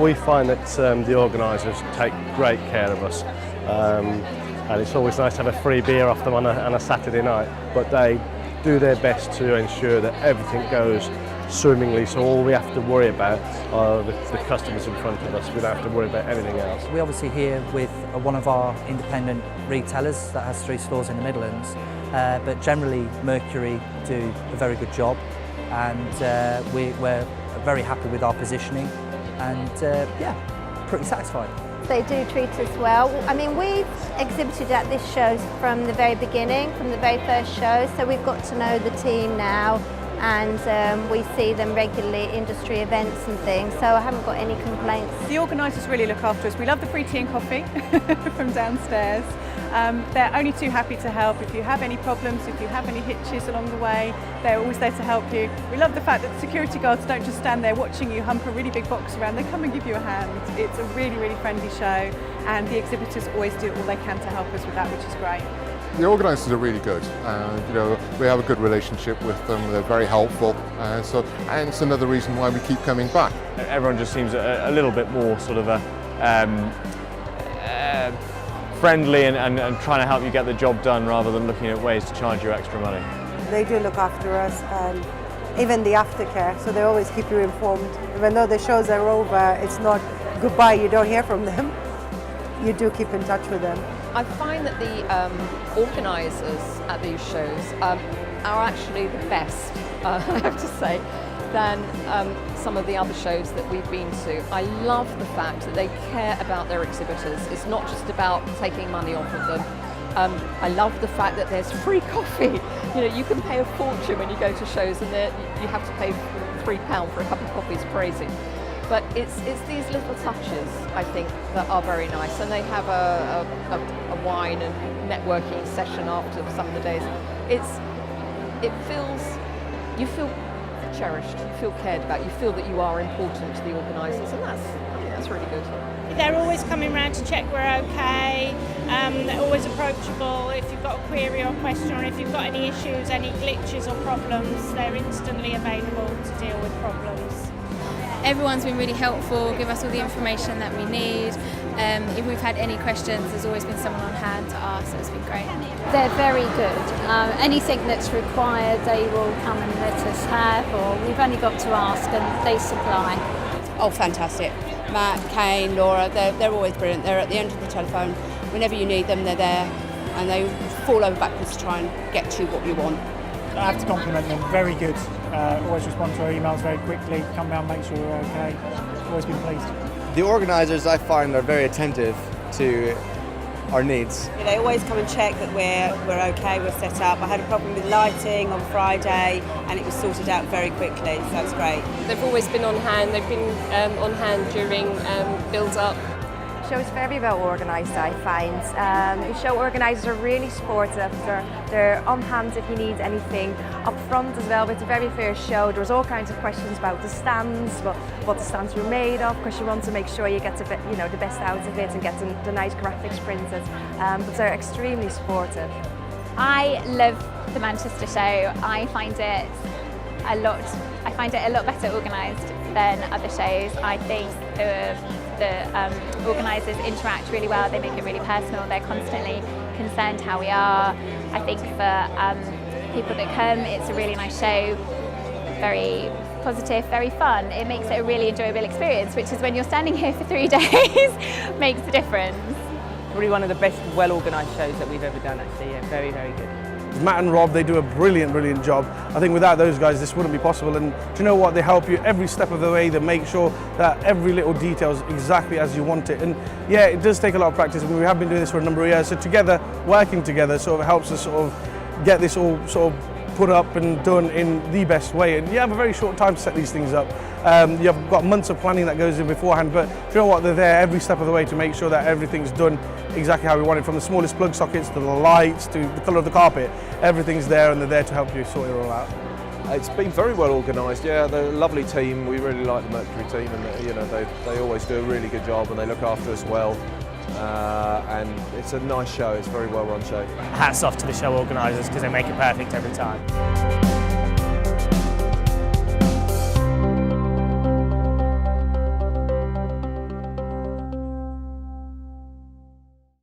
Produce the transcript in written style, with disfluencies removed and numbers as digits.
We find that the organisers take great care of us, and it's always nice to have a free beer off them on a Saturday night, but they do their best to ensure that everything goes swimmingly, so all we have to worry about are the customers in front of us. We don't have to worry about anything else. We're obviously here with one of our independent retailers that has 3 stores in the Midlands, but generally Mercury do a very good job, and we're very happy with our positioning, and yeah, pretty satisfied. They do treat us well. I mean, we've exhibited at this show from the very beginning, from the very first show, so we've got to know the team now, and we see them regularly at industry events and things, so I haven't got any complaints. The organisers really look after us. We love the free tea and coffee from downstairs. They're only too happy to help. If you have any problems, if you have any hitches along the way, they're always there to help you. We love the fact that the security guards don't just stand there watching you hump a really big box around, they come and give you a hand. It's a really, really friendly show, and the exhibitors always do all they can to help us with that, which is great. The organisers are really good. We have a good relationship with them. They're very helpful. And it's another reason why we keep coming back. Everyone just seems a little bit more sort of friendly and trying to help you get the job done rather than looking at ways to charge you extra money. They do look after us, and even the aftercare, so they always keep you informed. Even though the shows are over, it's not goodbye, you don't hear from them. You do keep in touch with them. I find that the organisers at these shows are actually the best, I have to say, than some of the other shows that we've been to. I love the fact that they care about their exhibitors. It's not just about taking money off of them. I love the fact that there's free coffee. You know, you can pay a fortune when you go to shows, and you have to pay £3 for a cup of coffee. It's crazy. But it's these little touches, I think, that are very nice. And they have a wine and networking session after some of the days. You feel cherished, you feel cared about, you feel that you are important to the organisers, and that's really good. They're always coming round to check we're okay. They're always approachable. If you've got a query or question, or if you've got any issues, any glitches or problems, they're instantly available to deal with problems. Everyone's been really helpful, give us all the information that we need. If we've had any questions, there's always been someone on hand to ask, so it's been great. They're very good. Anything that's required, they will come and let us have, or we've only got to ask and they supply. Oh, fantastic. Matt, Kane, Laura, they're always brilliant. They're at the end of the telephone. Whenever you need them, they're there, and they fall over backwards to try and get you what you want. I have to compliment them, very good. Always respond to our emails very quickly, come round, make sure we're okay. Always been pleased. The organisers, I find, are very attentive to our needs. They always come and check that we're okay, we're set up. I had a problem with lighting on Friday, and it was sorted out very quickly, so that's great. They've always been on hand. They've been on hand during build-up. The show is very well organised, I find. The show organisers are really supportive. They're on hand if you need anything. Up front as well, with the very first show, there was all kinds of questions about the stands, what the stands were made of, because you want to make sure you get the best out of it and get the nice graphics printed. But they're extremely supportive. I love the Manchester show. I find it a lot better organised than other shows. I think the organisers interact really well. They make it really personal. They're constantly concerned how we are. I think for people that come, it's a really nice show. Very positive, very fun. It makes it a really enjoyable experience, which is when you're standing here for 3 days, makes a difference. Probably one of the best well-organised shows that we've ever done, actually. Yeah, very, very good. Matt and Rob, they do a brilliant job. I think without those guys this wouldn't be possible, and do you know what, they help you every step of the way. They make sure that every little detail is exactly as you want it, and yeah, it does take a lot of practice. I mean, we have been doing this for a number of years, so together, working together sort of helps us sort of get this all sort of put up and done in the best way, and you have a very short time to set these things up. You've got months of planning that goes in beforehand, but do you know what, they're there every step of the way to make sure that everything's done exactly how we want it, from the smallest plug sockets to the lights to the colour of the carpet. Everything's there, and they're there to help you sort it all out. It's been very well organised, yeah, they're a lovely team. We really like the Mercury team, and they always do a really good job, and they look after us well. And it's a nice show, it's a very well run show. Hats off to the show organisers, because they make it perfect every time.